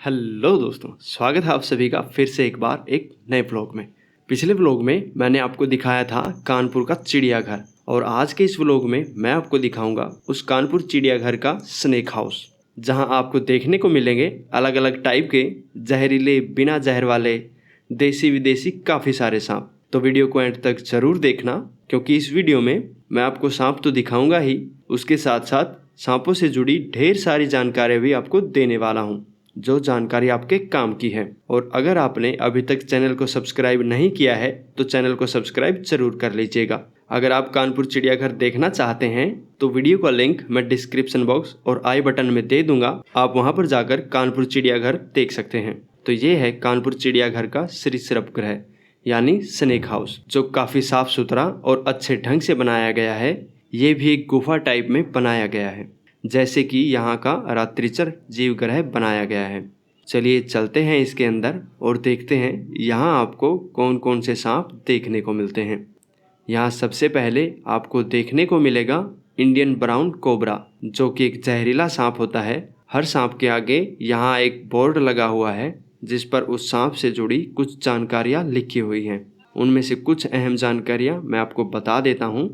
Hello दोस्तों, स्वागत है आप सभी का फिर से एक बार एक नए व्लॉग में। पिछले व्लॉग में मैंने आपको दिखाया था कानपुर का चिड़ियाघर और आज के इस व्लॉग में मैं आपको दिखाऊंगा उस कानपुर चिड़ियाघर का स्नेक हाउस, जहां आपको देखने को मिलेंगे अलग अलग टाइप के जहरीले, बिना जहर वाले, देसी विदेशी काफ़ी सारे सांप। तो वीडियो को एंड तक ज़रूर देखना, क्योंकि इस वीडियो में मैं आपको सांप तो दिखाऊंगा ही, उसके साथ साथ सांपों से जुड़ी ढेर सारी जानकारी भी आपको देने वाला हूँ, जो जानकारी आपके काम की है। और अगर आपने अभी तक चैनल को सब्सक्राइब नहीं किया है तो चैनल को सब्सक्राइब जरूर कर लीजिएगा। अगर आप कानपुर चिड़ियाघर देखना चाहते हैं तो वीडियो का लिंक मैं डिस्क्रिप्शन बॉक्स और आई बटन में दे दूंगा, आप वहां पर जाकर कानपुर चिड़ियाघर देख सकते हैं। तो ये है कानपुर चिड़ियाघर का सरीसृप गृह यानी स्नेक हाउस, जो काफ़ी साफ सुथरा और अच्छे ढंग से बनाया गया है। ये भी एक गुफा टाइप में बनाया गया है, जैसे कि यहाँ का रात्रिचर जीव ग्रह बनाया गया है। चलिए चलते हैं इसके अंदर और देखते हैं यहाँ आपको कौन कौन से सांप देखने को मिलते हैं। यहाँ सबसे पहले आपको देखने को मिलेगा इंडियन ब्राउन कोबरा, जो कि एक जहरीला सांप होता है। हर सांप के आगे यहाँ एक बोर्ड लगा हुआ है जिस पर उस सांप से जुड़ी कुछ जानकारियाँ लिखी हुई हैं। उनमें से कुछ अहम जानकारियाँ मैं आपको बता देता हूँ।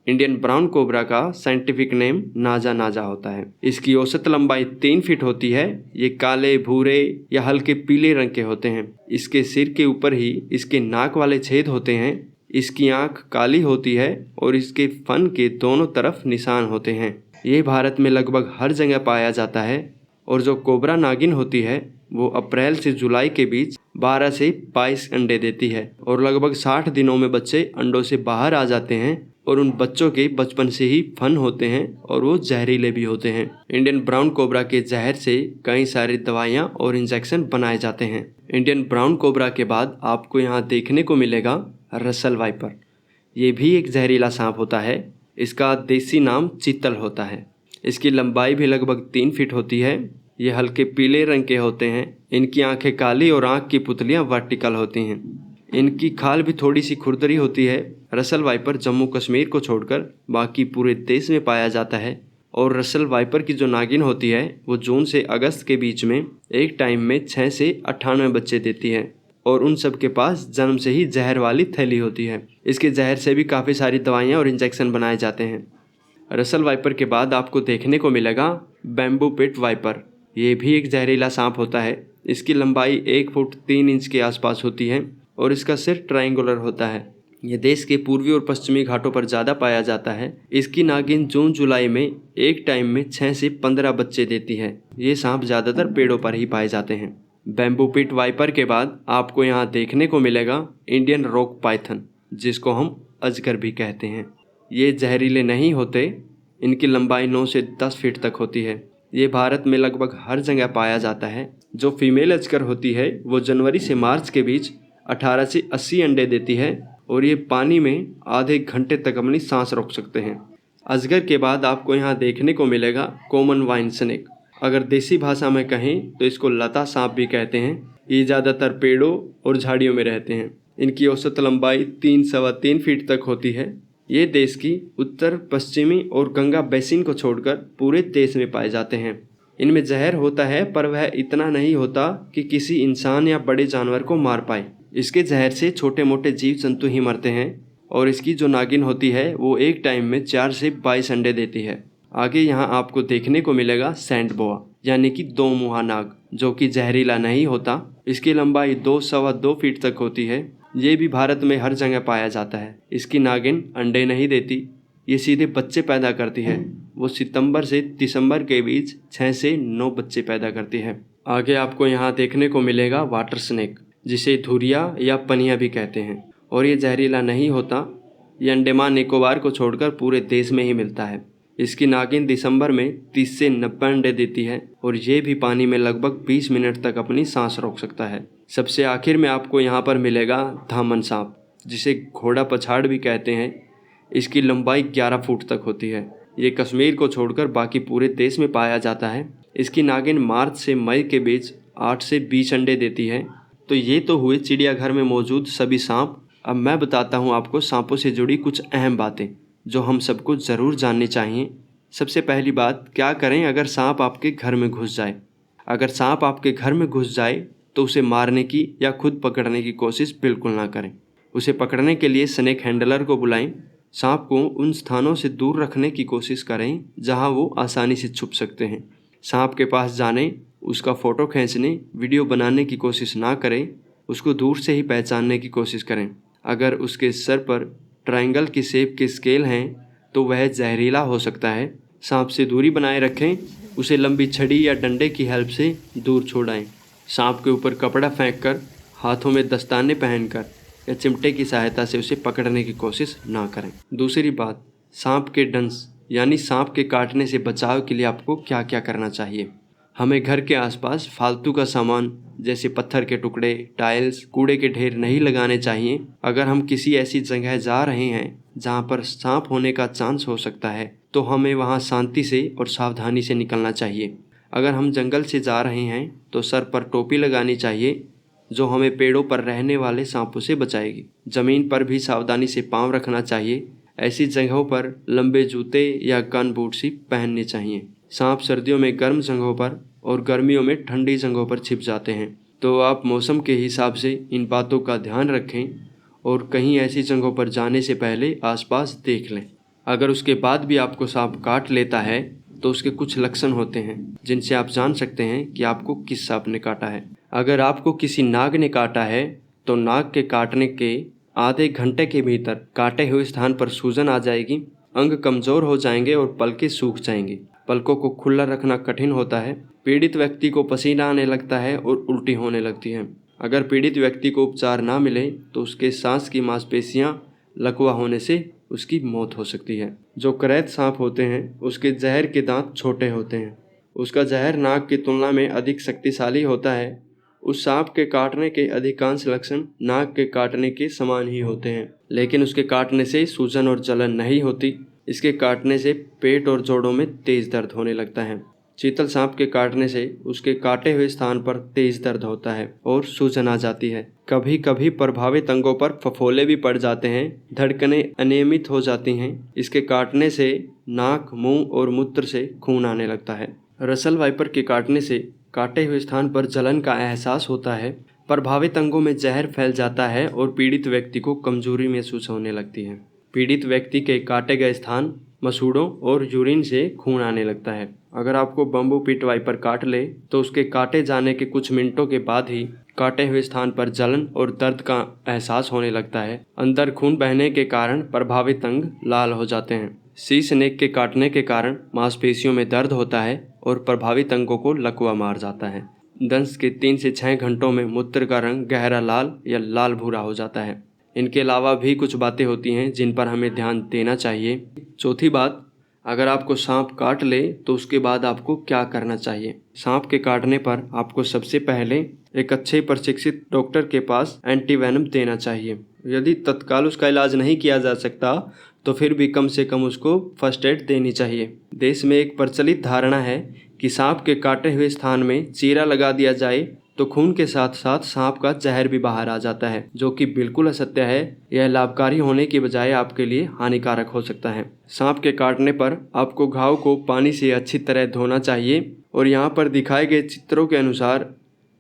इंडियन ब्राउन कोबरा का साइंटिफिक नेम नाजा नाजा होता है। इसकी औसत लंबाई 3 फीट होती है। ये काले, भूरे या हल्के पीले रंग के होते हैं। इसके सिर के ऊपर ही इसके नाक वाले छेद होते हैं। इसकी आंख काली होती है और इसके फन के दोनों तरफ निशान होते हैं। ये भारत में लगभग हर जगह पाया जाता है। और जो कोबरा नागिन होती है वो अप्रैल से जुलाई के बीच 12 से 22 अंडे देती है और लगभग 60 दिनों में बच्चे अंडों से बाहर आ जाते हैं। और उन बच्चों के बचपन से ही फन होते हैं और वो जहरीले भी होते हैं। इंडियन ब्राउन कोबरा के जहर से कई सारी दवाइयाँ और इंजेक्शन बनाए जाते हैं। इंडियन ब्राउन कोबरा के बाद आपको यहाँ देखने को मिलेगा रसल वाइपर। ये भी एक जहरीला सांप होता है। इसका देसी नाम चीतल होता है। इसकी लंबाई भी लगभग 3 फीट होती है। ये हल्के पीले रंग के होते हैं। इनकी आंखें काली और आंख की पुतलियाँ वर्टिकल होती हैं। इनकी खाल भी थोड़ी सी खुरदरी होती है। रसल वाइपर जम्मू कश्मीर को छोड़कर बाकी पूरे देश में पाया जाता है। और रसल वाइपर की जो नागिन होती है वो जून से अगस्त के बीच में एक टाइम में 6 से 98 बच्चे देती है। और उन सब के पास जन्म से ही जहर वाली थैली होती है। इसके जहर से भी काफ़ी सारी दवाइयाँ और इंजेक्शन बनाए जाते हैं। रसल वाइपर के बाद आपको देखने को मिलेगा बैम्बू पिट वाइपर। ये भी एक जहरीला सांप होता है। इसकी लंबाई 1 फुट 3 इंच के आसपास होती है और इसका सिर ट्रायंगुलर होता है। यह देश के पूर्वी और पश्चिमी घाटों पर ज़्यादा पाया जाता है। इसकी नागिन जून जुलाई में एक टाइम में 6 से 15 बच्चे देती है। ये सांप ज़्यादातर पेड़ों पर ही पाए जाते हैं। बैम्बू पिट वाइपर के बाद आपको यहाँ देखने को मिलेगा इंडियन रॉक पाइथन, जिसको हम अजगर भी कहते हैं। ये जहरीले नहीं होते। इनकी लंबाई 9 से 10 फीट तक होती है। ये भारत में लगभग हर जगह पाया जाता है। जो फीमेल अजगर होती है वो जनवरी से मार्च के बीच 18 से 80 अंडे देती है और ये पानी में आधे घंटे तक अपनी सांस रोक सकते हैं। अजगर के बाद आपको यहाँ देखने को मिलेगा कॉमन वाइन स्नेक। अगर देसी भाषा में कहें तो इसको लता सांप भी कहते हैं। ये ज़्यादातर पेड़ों और झाड़ियों में रहते हैं। इनकी औसत लंबाई 3 सवा 3 फीट तक होती है। ये देश की उत्तर पश्चिमी और गंगा बेसिन को छोड़कर पूरे देश में पाए जाते हैं। इनमें जहर होता है पर वह इतना नहीं होता कि किसी इंसान या बड़े जानवर को मार पाए। इसके जहर से छोटे मोटे जीव जंतु ही मरते हैं। और इसकी जो नागिन होती है वो एक टाइम में 4 से 22 अंडे देती है। आगे यहाँ आपको देखने को मिलेगा सैंड बोआ यानी कि 2 मुहा नाग, जो कि जहरीला नहीं होता। इसकी लंबाई 2 सवा 2 फीट तक होती है। ये भी भारत में हर जगह पाया जाता है। इसकी नागिन अंडे नहीं देती, ये सीधे बच्चे पैदा करती है। वो सितंबर से दिसंबर के बीच 6 से 9 बच्चे पैदा करती है। आगे आपको यहाँ देखने को मिलेगा वाटर स्नेक, जिसे धुरिया या पनिया भी कहते हैं। और ये जहरीला नहीं होता। ये अंडमान निकोबार को छोड़कर पूरे देश में ही मिलता है। इसकी नागिन दिसंबर में 30 से 90 अंडे देती है और ये भी पानी में लगभग 20 मिनट तक अपनी सांस रोक सकता है। सबसे आखिर में आपको यहाँ पर मिलेगा धामन सांप, जिसे घोड़ा पछाड़ भी कहते हैं। इसकी लंबाई 11 फुट तक होती है। ये कश्मीर को छोड़कर बाकी पूरे देश में पाया जाता है। इसकी नागिन मार्च से मई के बीच 8 से 20 अंडे देती है। तो ये तो हुए चिड़ियाघर में मौजूद सभी सांप। अब मैं बताता हूँ आपको सांपों से जुड़ी कुछ अहम बातें जो हम सबको ज़रूर जाननी चाहिए। सबसे पहली बात, क्या करें अगर सांप आपके घर में घुस जाए। अगर सांप आपके घर में घुस जाए तो उसे मारने की या खुद पकड़ने की कोशिश बिल्कुल ना करें। उसे पकड़ने के लिए स्नेक हैंडलर को बुलाएं। सांप को उन स्थानों से दूर रखने की कोशिश करें जहां वो आसानी से छुप सकते हैं। सांप के पास जाने, उसका फ़ोटो खींचने, वीडियो बनाने की कोशिश ना करें, उसको दूर से ही पहचानने की कोशिश करें। अगर उसके सर पर ट्रायंगल की शेप के स्केल हैं तो वह जहरीला हो सकता है। सांप से दूरी बनाए रखें, उसे लंबी छड़ी या डंडे की हेल्प से दूर छोड़ाएं। सांप के ऊपर कपड़ा फेंककर, हाथों में दस्ताने पहनकर या चिमटे की सहायता से उसे पकड़ने की कोशिश ना करें। दूसरी बात, सांप के डंस यानी सांप के काटने से बचाव के लिए आपको क्या क्या करना चाहिए। हमें घर के आसपास फालतू का सामान जैसे पत्थर के टुकड़े, टाइल्स, कूड़े के ढेर नहीं लगाने चाहिए। अगर हम किसी ऐसी जगह जा रहे हैं जहां पर सांप होने का चांस हो सकता है तो हमें वहां शांति से और सावधानी से निकलना चाहिए। अगर हम जंगल से जा रहे हैं तो सर पर टोपी लगानी चाहिए जो हमें पेड़ों पर रहने वाले सांपों से बचाएगी। ज़मीन पर भी सावधानी से पाँव रखना चाहिए। ऐसी जगहों पर लंबे जूते या गन बूट्स ही पहनने चाहिए। सांप सर्दियों में गर्म जगहों पर और गर्मियों में ठंडी जगहों पर छिप जाते हैं, तो आप मौसम के हिसाब से इन बातों का ध्यान रखें और कहीं ऐसी जगहों पर जाने से पहले आसपास देख लें। अगर उसके बाद भी आपको सांप काट लेता है तो उसके कुछ लक्षण होते हैं जिनसे आप जान सकते हैं कि आपको किस सांप ने काटा है। अगर आपको किसी नाग ने काटा है तो नाग के काटने के आधे घंटे के भीतर काटे हुए स्थान पर सूजन आ जाएगी, अंग कमज़ोर हो जाएंगे और पलकें सूख जाएंगी। पलकों को खुला रखना कठिन होता है। पीड़ित व्यक्ति को पसीना आने लगता है और उल्टी होने लगती है। अगर पीड़ित व्यक्ति को उपचार ना मिले तो उसके सांस की मांसपेशियां लकवा होने से उसकी मौत हो सकती है। जो करैत सांप होते हैं उसके जहर के दांत छोटे होते हैं। उसका जहर नाग की तुलना में अधिक शक्तिशाली होता है। उस सांप के काटने के अधिकांश लक्षण नाग के काटने के समान ही होते हैं, लेकिन उसके काटने से सूजन और जलन नहीं होती। इसके काटने से पेट और जोड़ों में तेज दर्द होने लगता है। चीतल सांप के काटने से उसके काटे हुए स्थान पर तेज दर्द होता है और सूजन आ जाती है। कभी कभी प्रभावित अंगों पर फफोले भी पड़ जाते हैं, धड़कनें अनियमित हो जाती हैं। इसके काटने से नाक, मुंह और मूत्र से खून आने लगता है। रसल वाइपर के काटने से काटे हुए स्थान पर जलन का एहसास होता है, प्रभावित अंगों में जहर फैल जाता है और पीड़ित व्यक्ति को कमजोरी महसूस होने लगती है। पीड़ित व्यक्ति के काटे गए स्थान, मसूड़ों और यूरिन से खून आने लगता है। अगर आपको बम्बू पिट वाइपर काट ले तो उसके काटे जाने के कुछ मिनटों के बाद ही काटे हुए स्थान पर जलन और दर्द का एहसास होने लगता है। अंदर खून बहने के कारण प्रभावित अंग लाल हो जाते हैं। सी स्नेक के काटने के कारण मांसपेशियों में दर्द होता है और प्रभावित अंगों को लकवा मार जाता है। दंश के 3 से 6 घंटों में मूत्र का रंग गहरा लाल या लाल भूरा हो जाता है। इनके अलावा भी कुछ बातें होती हैं जिन पर हमें ध्यान देना चाहिए। चौथी बात, अगर आपको सांप काट ले तो उसके बाद आपको क्या करना चाहिए। सांप के काटने पर आपको सबसे पहले एक अच्छे प्रशिक्षित डॉक्टर के पास एंटीवेनम देना चाहिए। यदि तत्काल उसका इलाज नहीं किया जा सकता तो फिर भी कम से कम उसको फर्स्ट एड देनी चाहिए। देश में एक प्रचलित धारणा है कि सांप के काटे हुए स्थान में चीरा लगा दिया जाए तो खून के साथ साथ सांप का जहर भी बाहर आ जाता है, जो कि बिल्कुल असत्य है। यह लाभकारी होने की बजाय आपके लिए हानिकारक हो सकता है। सांप के काटने पर आपको घाव को पानी से अच्छी तरह धोना चाहिए और यहाँ पर दिखाए गए चित्रों के अनुसार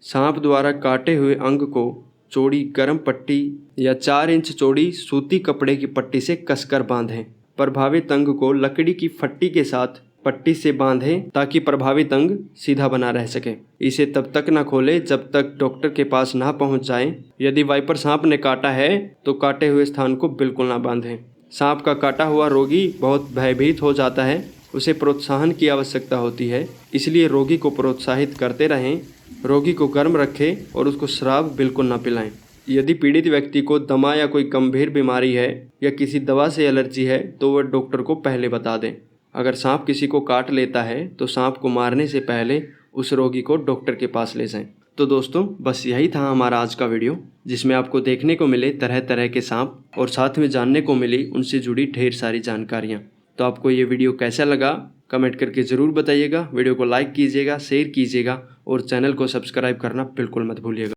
सांप द्वारा काटे हुए अंग को चौड़ी गर्म पट्टी या 4 इंच चौड़ी सूती कपड़े की पट्टी से कसकर बांधें। प्रभावित अंग को लकड़ी की फट्टी के साथ पट्टी से बांधें ताकि प्रभावित अंग सीधा बना रह सके। इसे तब तक न खोलें जब तक डॉक्टर के पास ना पहुंच जाएं। यदि वाइपर सांप ने काटा है तो काटे हुए स्थान को बिल्कुल ना बांधें। सांप का काटा हुआ रोगी बहुत भयभीत हो जाता है, उसे प्रोत्साहन की आवश्यकता होती है, इसलिए रोगी को प्रोत्साहित करते रहें। रोगी को गर्म रखें और उसको शराब बिल्कुल ना पिलाएं। यदि पीड़ित व्यक्ति को दमा या कोई गंभीर बीमारी है या किसी दवा से एलर्जी है तो वह डॉक्टर को पहले बता दें। अगर सांप किसी को काट लेता है तो सांप को मारने से पहले उस रोगी को डॉक्टर के पास ले जाएं। तो दोस्तों, बस यही था हमारा आज का वीडियो, जिसमें आपको देखने को मिले तरह तरह के सांप और साथ में जानने को मिली उनसे जुड़ी ढेर सारी जानकारियाँ। तो आपको ये वीडियो कैसा लगा कमेंट करके ज़रूर बताइएगा। वीडियो को लाइक कीजिएगा, शेयर कीजिएगा और चैनल को सब्सक्राइब करना बिल्कुल मत भूलिएगा।